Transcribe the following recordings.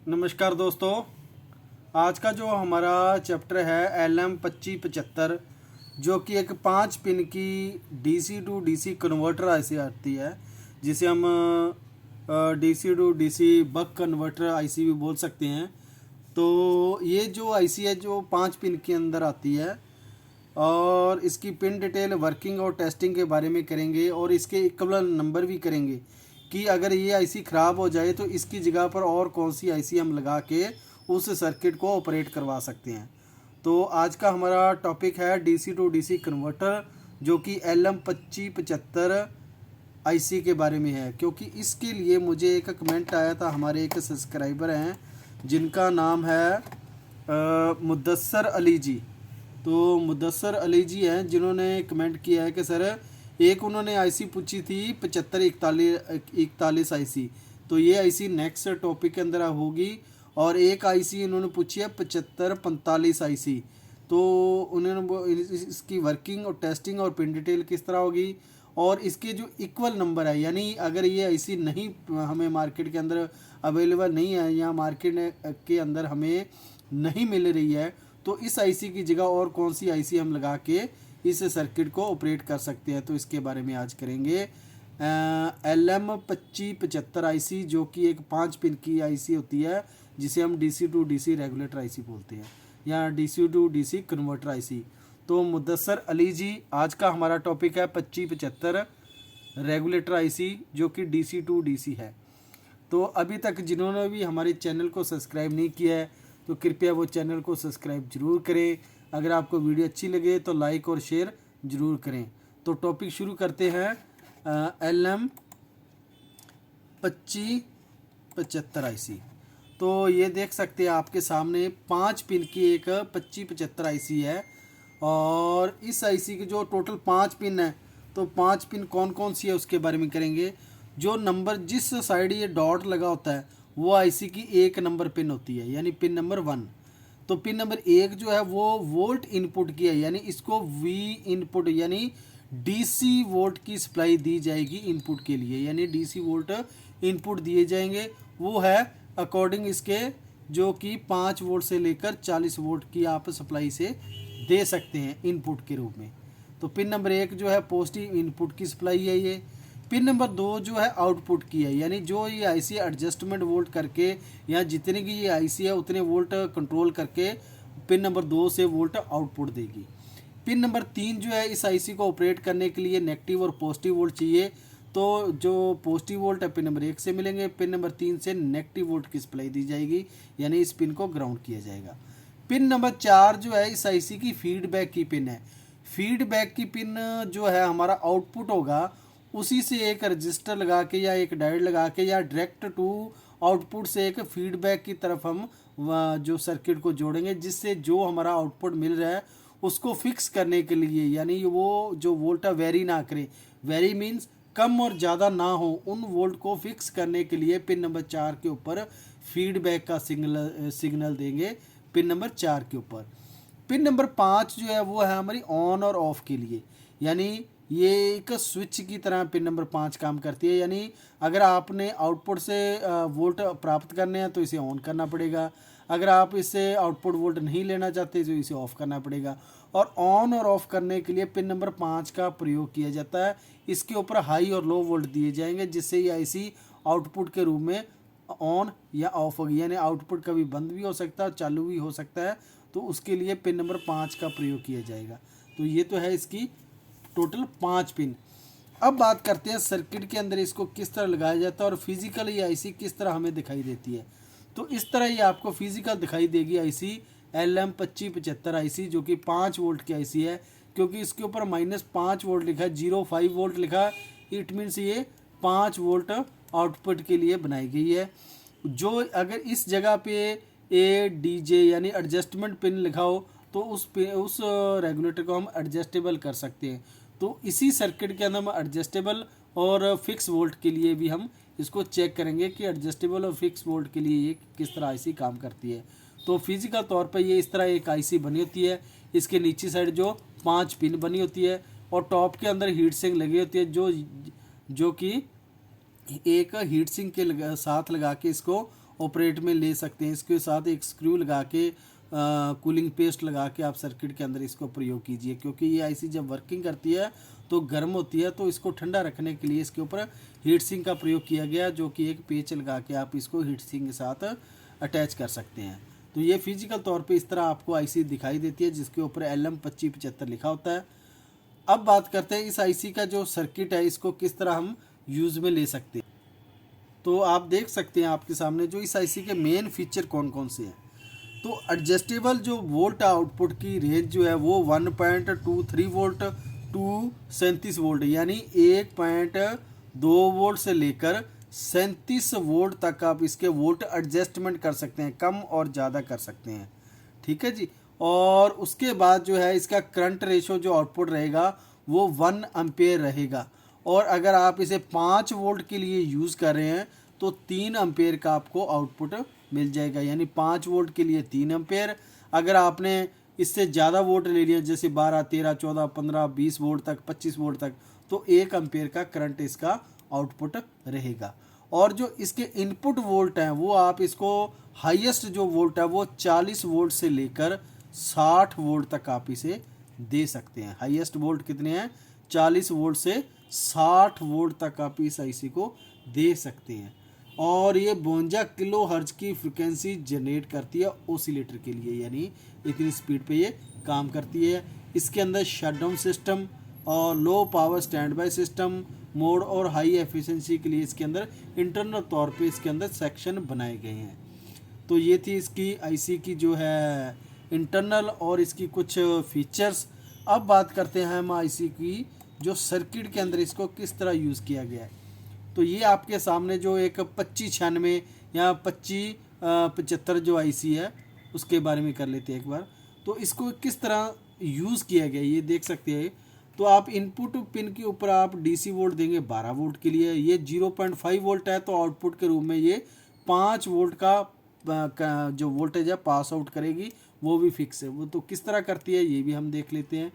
नमस्कार दोस्तों। आज का जो हमारा चैप्टर है LM2575, जो कि एक 5 पिन की DC to DC converter IC आती है, जिसे हम DC to DC buck converter IC भी बोल सकते हैं। तो ये जो आईसी है जो 5 पिन के अंदर आती है, और इसकी पिन डिटेल, वर्किंग और टेस्टिंग के बारे में करेंगे, और इसके इक्वल नंबर भी करेंगे कि अगर ये आईसी ख़राब हो जाए तो इसकी जगह पर और कौन सी आईसी हम लगा के उस सर्किट को ऑपरेट करवा सकते हैं। तो आज का हमारा टॉपिक है DC टू DC कन्वर्टर, जो कि LM2575 आईसी के बारे में है। क्योंकि इसके लिए मुझे एक कमेंट आया था, हमारे एक सब्सक्राइबर हैं जिनका नाम है मुद्दसर अली जी। तो मुद्दसर अली जी हैं जिन्होंने कमेंट किया है कि सर, एक उन्होंने आईसी पूछी थी 7541 आईसी, तो ये आईसी नेक्स्ट टॉपिक के अंदर होगी। और एक आईसी उन्होंने पूछी है 7545 आईसी, तो उन्होंने इसकी वर्किंग और टेस्टिंग और पिन डिटेल किस तरह होगी, और इसके जो इक्वल नंबर है, यानी अगर ये आईसी नहीं हमें मार्केट के अंदर अवेलेबल नहीं है या मार्केट के अंदर हमें नहीं मिल रही है, तो इस आईसी की जगह और कौन सी आईसी हम लगा के इस सर्किट को ऑपरेट कर सकते हैं। तो इसके बारे में आज करेंगे। LM2575 आईसी, जो कि एक 5 पिन की आईसी होती है, जिसे हम DC to DC regulator IC बोलते हैं, या DC to DC converter IC. तो मुद्दसर अली जी, आज का हमारा टॉपिक है 2575 रेगुलेटर आईसी, जो कि DC टू DC है। तो अभी तक जिन्होंने भी हमारे चैनल को सब्सक्राइब नहीं किया है, तो कृपया वो चैनल को सब्सक्राइब जरूर करें। अगर आपको वीडियो अच्छी लगे तो लाइक और शेयर ज़रूर करें। तो टॉपिक शुरू करते हैं। LM2575 आईसी, तो ये देख सकते हैं आपके सामने 5 पिन की एक 2575 आईसी है। और इस आईसी के जो टोटल 5 पिन है, तो 5 पिन कौन कौन सी है उसके बारे में करेंगे। जो नंबर जिस साइड ये डॉट लगा होता है, वो आईसी की 1 नंबर पिन होती है, यानी पिन नंबर 1। तो पिन नंबर 1 जो है वो वोल्ट इनपुट की है, यानी इसको V इनपुट यानी DC वोल्ट की सप्लाई दी जाएगी इनपुट के लिए, यानी DC वोल्ट इनपुट दिए जाएंगे। वो है अकॉर्डिंग इसके, जो कि 5 वोल्ट से लेकर 40 वोल्ट की आप सप्लाई से दे सकते हैं इनपुट के रूप में। तो पिन नंबर 1 जो है पॉजिटिव इनपुट की सप्लाई है ये। पिन नंबर 2 जो है आउटपुट की है, यानी जो ये आईसी एडजस्टमेंट वोल्ट करके, या जितने की ये आईसी है उतने वोल्ट कंट्रोल करके पिन नंबर 2 से वोल्ट आउटपुट देगी। पिन नंबर 3 जो है, इस आईसी को ऑपरेट करने के लिए नेगेटिव और पॉजिटिव वोल्ट चाहिए। तो जो पॉजिटिव वोल्ट है पिन नंबर 1 से मिलेंगे, पिन नंबर 3 से नेगेटिव वोल्ट की सप्लाई दी जाएगी, यानी इस पिन को ग्राउंड किया जाएगा। पिन नंबर 4 जो है, इस आईसी की फीडबैक की पिन है। फीडबैक की पिन जो है हमारा आउटपुट होगा, उसी से एक रजिस्टर लगा के या एक डायोड लगा के या डायरेक्ट टू आउटपुट से एक फीडबैक की तरफ हम जो सर्किट को जोड़ेंगे, जिससे जो हमारा आउटपुट मिल रहा है उसको फिक्स करने के लिए, यानी वो जो वोल्ट वेरी ना करे, वेरी मीन्स कम और ज़्यादा ना हो, उन वोल्ट को फिक्स करने के लिए पिन नंबर 4 के ऊपर फीडबैक का सिग्नल देंगे पिन नंबर 4 के ऊपर। पिन नंबर 5 जो है वो है हमारी ऑन और ऑफ के लिए, यानी ये एक स्विच की तरह पिन नंबर 5 काम करती है। यानी अगर आपने आउटपुट से वोल्ट प्राप्त करने हैं तो इसे ऑन करना पड़ेगा, अगर आप इससे आउटपुट वोल्ट नहीं लेना चाहते तो इसे ऑफ़ करना पड़ेगा। और ऑन और ऑफ़ करने के लिए पिन नंबर 5 का प्रयोग किया जाता है। इसके ऊपर हाई और लो वोल्ट दिए जाएंगे, जिससे ये आईसी आउटपुट के रूप में ऑन या ऑफ होगी, यानी आउटपुट कभी बंद भी हो सकता है, चालू भी हो सकता है। तो उसके लिए पिन नंबर 5 का प्रयोग किया जाएगा। तो ये तो है इसकी टोटल 5 पिन। अब बात करते हैं सर्किट के अंदर इसको किस तरह लगाया जाता है और फिजिकल ये आईसी किस तरह हमें दिखाई देती है। तो इस तरह ये आपको फिजिकल दिखाई देगी आईसी LM2575 आईसी, जो कि 5 वोल्ट की आईसी है। क्योंकि इसके ऊपर -5 वोल्ट लिखा है, 05 वोल्ट लिखा है, इट मीन्स ये 5 वोल्ट आउटपुट के लिए बनाई गई है। जो अगर इस जगह पे ADJ यानी एडजस्टमेंट पिन लिखा हो, तो उस रेगुलेटर को हम एडजस्टेबल कर सकते हैं। तो इसी सर्किट के अंदर हम एडजस्टेबल और फिक्स वोल्ट के लिए भी हम इसको चेक करेंगे कि एडजस्टेबल और फिक्स वोल्ट के लिए ये किस तरह आईसी काम करती है। तो फिजिकल तौर पर ये इस तरह एक आईसी बनी होती है। इसके नीचे साइड जो 5 पिन बनी होती है, और टॉप के अंदर हीट सिंक लगी होती है, जो कि एक हीट सिंक के साथ लगा के इसको ऑपरेट में ले सकते हैं। इसके साथ एक स्क्रू लगा के कूलिंग पेस्ट लगा के आप सर्किट के अंदर इसको प्रयोग कीजिए, क्योंकि ये आईसी जब वर्किंग करती है तो गर्म होती है, तो इसको ठंडा रखने के लिए इसके ऊपर हीट सिंक का प्रयोग किया गया, जो कि एक पेच लगा के आप इसको हीट सिंक के साथ अटैच कर सकते हैं। तो ये फिजिकल तौर पे इस तरह आपको आईसी दिखाई देती है, जिसके ऊपर LM2575 लिखा होता है। अब बात करते हैं इस आईसी का जो सर्किट है, इसको किस तरह हम यूज़ में ले सकते हैं। तो आप देख सकते हैं आपके सामने जो इस आईसी के मेन फीचर कौन कौन से हैं। तो एडजस्टेबल जो वोल्ट आउटपुट की रेंज जो है वो 1.23 वोल्ट टू 37 वोल्ट, यानी 1.2 वोल्ट से लेकर 37 वोल्ट तक आप इसके वोल्ट एडजस्टमेंट कर सकते हैं, कम और ज़्यादा कर सकते हैं। ठीक है जी। और उसके बाद जो है इसका करंट रेशो जो आउटपुट रहेगा वो 1 एम्पेयर रहेगा। और अगर आप इसे 5 वोल्ट के लिए यूज़ कर रहे हैं तो 3 एम्पेयर का आपको आउटपुट मिल जाएगा, यानी 5 वोल्ट के लिए 3 एम्पेयर। अगर आपने इससे ज़्यादा वोल्ट ले लिया, जैसे 12, 13, 14, 15, 20 वोल्ट तक, 25 वोल्ट तक, तो 1 एम्पेयर का करंट इसका आउटपुट रहेगा। और जो इसके इनपुट वोल्ट हैं वो आप इसको हाईएस्ट जो वोल्ट है वो 40 वोल्ट से लेकर 60 वोल्ट तक आप इसे दे सकते हैं। हाईएस्ट वोल्ट कितने हैं? 40 वोल्ट से 60 वोल्ट तक आप इस आईसी को दे सकते हैं। और ये 52 किलो हर्ट्ज की फ्रिक्वेंसी जनरेट करती है ओसिलेटर के लिए, यानी इतनी स्पीड पे ये काम करती है। इसके अंदर शटडाउन सिस्टम और low power stand by system mode और हाई एफिशिएंसी के लिए इसके अंदर इंटरनल तौर पे इसके अंदर सेक्शन बनाए गए हैं। तो ये थी इसकी आईसी की जो है इंटरनल और इसकी कुछ फीचर्स। अब बात करते हैं हम आईसी की जो सर्किट के अंदर इसको किस तरह यूज़ किया गया है। तो ये आपके सामने जो एक 2596 या 2575 जो आईसी है उसके बारे में कर लेते हैं एक बार। तो इसको किस तरह यूज़ किया गया ये देख सकते हैं। तो आप इनपुट पिन के ऊपर आप डीसी वोल्ट देंगे 12 वोल्ट के लिए, ये 0.5 वोल्ट है, तो आउटपुट के रूप में ये 5 वोल्ट का जो वोल्टेज है पास आउट करेगी, वो भी फिक्स है। वो तो किस तरह करती है ये भी हम देख लेते हैं।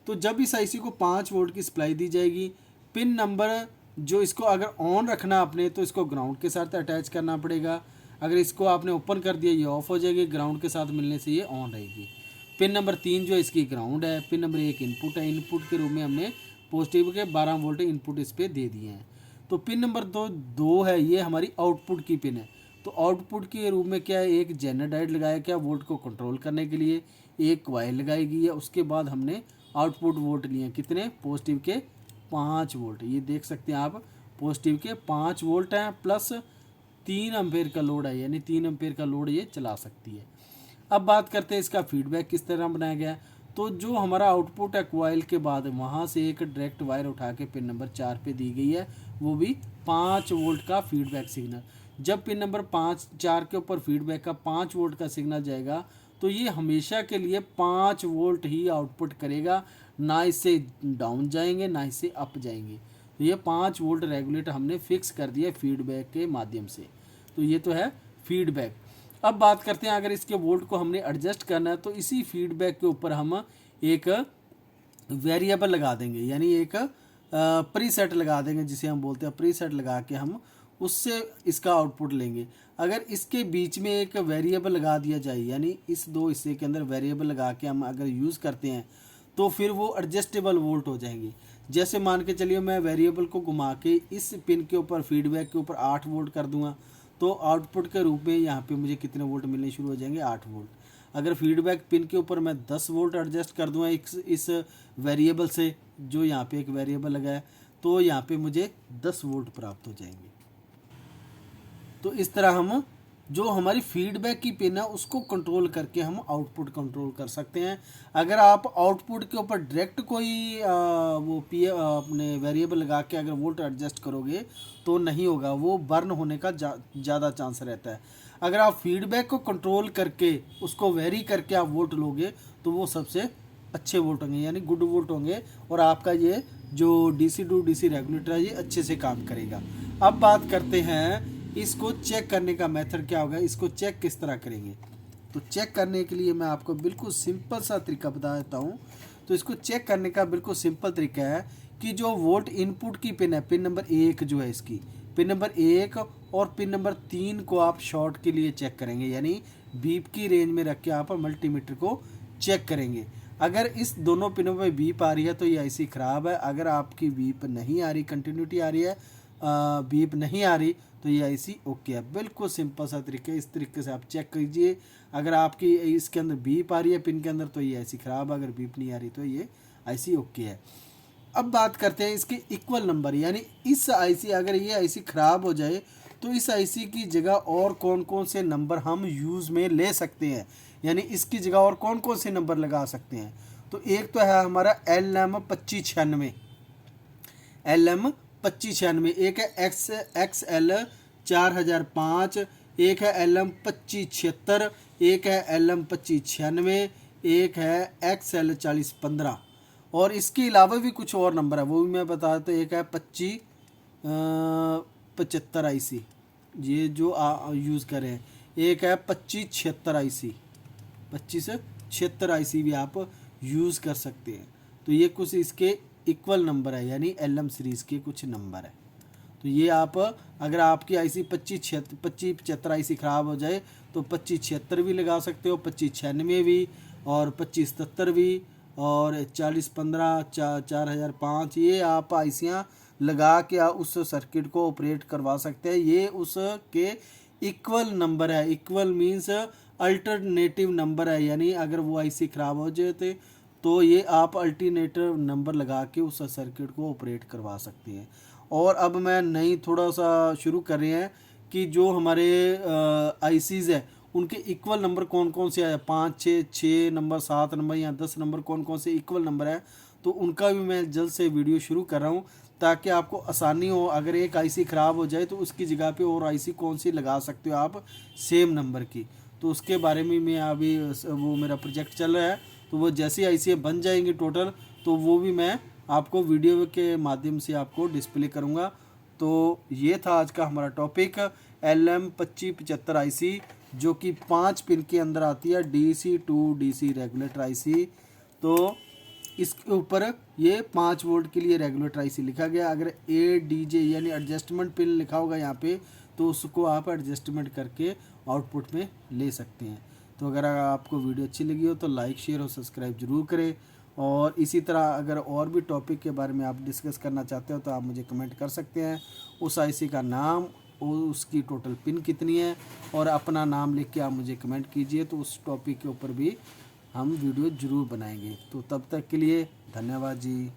तो जब इस आईसी को 5 वोल्ट की सप्लाई दी जाएगी, पिन नंबर जो इसको अगर ऑन रखना आपने तो इसको ग्राउंड के साथ अटैच करना पड़ेगा। अगर इसको आपने ओपन कर दिया ये ऑफ हो जाएगी, ग्राउंड के साथ मिलने से ये ऑन रहेगी। पिन नंबर 3 जो इसकी ग्राउंड है, पिन नंबर 1 इनपुट है। इनपुट के रूप में हमने पॉजिटिव के 12 वोल्ट इनपुट इस पर दे दिए हैं। तो पिन नंबर 2 है, ये हमारी आउटपुट की पिन है। तो आउटपुट के रूप में क्या है, एक जेनर डायोड लगाया क्या वोल्ट को कंट्रोल करने के लिए, एक कॉइल लगाई गई है। उसके बाद हमने आउटपुट वोल्ट लिए कितने, पॉजिटिव के 5 वोल्ट। ये देख सकते हैं आप पॉजिटिव के 5 वोल्ट हैं प्लस 3 एम्पेयर का लोड है, यानी 3 एम्पेयर का लोड ये चला सकती है। अब बात करते हैं इसका फीडबैक किस तरह बनाया गया है। तो जो हमारा आउटपुट है कॉइल के बाद वहाँ से एक डायरेक्ट वायर उठा के पिन नंबर 4 पे दी गई है, वो भी 5 वोल्ट का फीडबैक सिग्नल। जब पिन नंबर 4 के ऊपर फीडबैक का 5 वोल्ट का सिग्नल जाएगा तो ये हमेशा के लिए 5 वोल्ट ही आउटपुट करेगा, ना इससे डाउन जाएंगे ना इससे अप जाएंगे। तो ये 5 वोल्ट रेगुलेटर हमने फिक्स कर दिया फीडबैक के माध्यम से। तो ये तो है फीडबैक। अब बात करते हैं अगर इसके वोल्ट को हमने एडजस्ट करना है तो इसी फीडबैक के ऊपर हम एक वेरिएबल लगा देंगे, यानी एक प्रीसेट लगा देंगे, जिसे हम बोलते हैं प्रीसेट लगा के हम उससे इसका आउटपुट लेंगे। अगर इसके बीच में एक वेरिएबल लगा दिया जाए, यानी इस दो हिस्से के अंदर वेरिएबल लगा के हम अगर यूज़ करते हैं तो फिर वो एडजस्टेबल वोल्ट हो जाएंगे। जैसे मान के चलिए मैं वेरिएबल को घुमा के इस पिन के ऊपर फीडबैक के ऊपर 8 वोल्ट कर दूंगा, तो आउटपुट के रूप में यहाँ पे मुझे कितने वोल्ट मिलने शुरू हो जाएंगे, 8 वोल्ट। अगर फीडबैक पिन के ऊपर मैं 10 वोल्ट एडजस्ट कर दूंगा इस वेरिएबल से, जो यहाँ पे एक वेरिएबल लगा है, तो यहाँ पे मुझे 10 वोल्ट प्राप्त हो जाएंगे। तो इस तरह हम जो हमारी फीडबैक की पिन है उसको कंट्रोल करके हम आउटपुट कंट्रोल कर सकते हैं। अगर आप आउटपुट के ऊपर डायरेक्ट कोई अपने वेरिएबल लगा के अगर वोल्ट एडजस्ट करोगे तो नहीं होगा, वो बर्न होने का ज़्यादा चांस रहता है। अगर आप फीडबैक को कंट्रोल करके उसको वेरी करके आप वोल्ट लोगे तो वो सबसे अच्छे वोल्ट होंगे, यानी गुड वोल्ट होंगे, और आपका ये जो DC टू DC रेगुलेटर है ये अच्छे से काम करेगा। अब बात करते हैं इसको चेक करने का मेथड क्या होगा, इसको चेक किस तरह करेंगे। तो चेक करने के लिए मैं आपको बिल्कुल सिंपल सा तरीका बता देता हूँ। तो इसको चेक करने का बिल्कुल सिंपल तरीका है कि जो वोल्ट इनपुट की पिन है, पिन नंबर 1 जो है इसकी, पिन नंबर 1 और पिन नंबर 3 को आप शॉर्ट के लिए चेक करेंगे, यानी बीप की रेंज में रख के आप मल्टीमीटर को चेक करेंगे। अगर इस दोनों पिनों पे बीप आ रही है तो ये आईसी ख़राब है। अगर आपकी बीप नहीं आ रही, कंटिन्यूटी आ रही है, बीप नहीं आ रही, तो ये आईसी ओके है। बिल्कुल सिंपल सा तरीका है, इस तरीके से आप चेक कीजिए। अगर आपकी इसके अंदर बीप आ रही है पिन के अंदर तो ये आईसी ख़राब है, अगर बीप नहीं आ रही तो ये आईसी ओके है। अब बात करते हैं इसके इक्वल नंबर, यानी इस आईसी, अगर ये आईसी ख़राब हो जाए तो इस आईसी की जगह और कौन कौन से नंबर हम यूज़ में ले सकते हैं, यानी इसकी जगह और कौन कौन से नंबर लगा सकते हैं। तो एक तो है हमारा LM2596, LM2596, एक है XL 4005, एक है LM2576, एक है LM2596, एक है XL 4015, और इसके अलावा भी कुछ और नंबर है, वो भी मैं बता देता हूँ। एक है 2575 आईसी, ये जो यूज़ करें। एक है 2576 आईसी, 2576 आईसी भी आप यूज़ कर सकते हैं। तो ये कुछ इसके इक्वल नंबर है, यानी LM सीरीज़ के कुछ नंबर है। तो ये आप, अगर आपकी आईसी 2575 आईसी ख़राब हो जाए तो 2576 भी लगा सकते हो, 2596 भी, और 2577 भी, और 4015, 4005, ये आप आईसियाँ लगा के आप उस सर्किट को ऑपरेट करवा सकते हैं। ये उसके इक्वल नंबर है। इक्वल मीन्स अल्टरनेटिव नंबर है, यानी अगर वो आईसी ख़राब हो जाए तो ये आप अल्टरनेटिव नंबर लगा के उस सर्किट को ऑपरेट करवा सकते हैं। और अब मैं नई थोड़ा सा शुरू कर रहे हैं कि जो हमारे आईसीज़ है उनके इक्वल नंबर कौन कौन से है, 5, 6 नंबर, 7 नंबर या 10 नंबर, कौन कौन से इक्वल नंबर है, तो उनका भी मैं जल्द से वीडियो शुरू कर रहा हूँ ताकि आपको आसानी हो। अगर एक आईसी ख़राब हो जाए तो उसकी जगह पे और आईसी कौन सी लगा सकते हो आप सेम नंबर की, तो उसके बारे में मैं अभी, वो मेरा प्रोजेक्ट चल रहा है, तो वो जैसी आईसी बन जाएंगी टोटल तो वो भी मैं आपको वीडियो के माध्यम से आपको डिस्प्ले करूँगा। तो ये था आज का हमारा टॉपिक, LM2575 आईसी, जो कि 5 पिन के अंदर आती है, DC to DC regulator IC. तो इसके ऊपर ये 5 वोल्ट के लिए रेगुलेटर आईसी लिखा गया। अगर ADJ यानी एडजस्टमेंट पिन लिखा होगा यहाँ पे, तो उसको आप एडजस्टमेंट करके आउटपुट में ले सकते हैं। तो अगर आपको वीडियो अच्छी लगी हो तो लाइक, शेयर और सब्सक्राइब ज़रूर करें। और इसी तरह अगर और भी टॉपिक के बारे में आप डिस्कस करना चाहते हो तो आप मुझे कमेंट कर सकते हैं। उस आईसी का नाम और उसकी टोटल पिन कितनी है और अपना नाम लिख के आप मुझे कमेंट कीजिए, तो उस टॉपिक के ऊपर भी हम वीडियो ज़रूर बनाएंगे। तो तब तक के लिए धन्यवाद जी।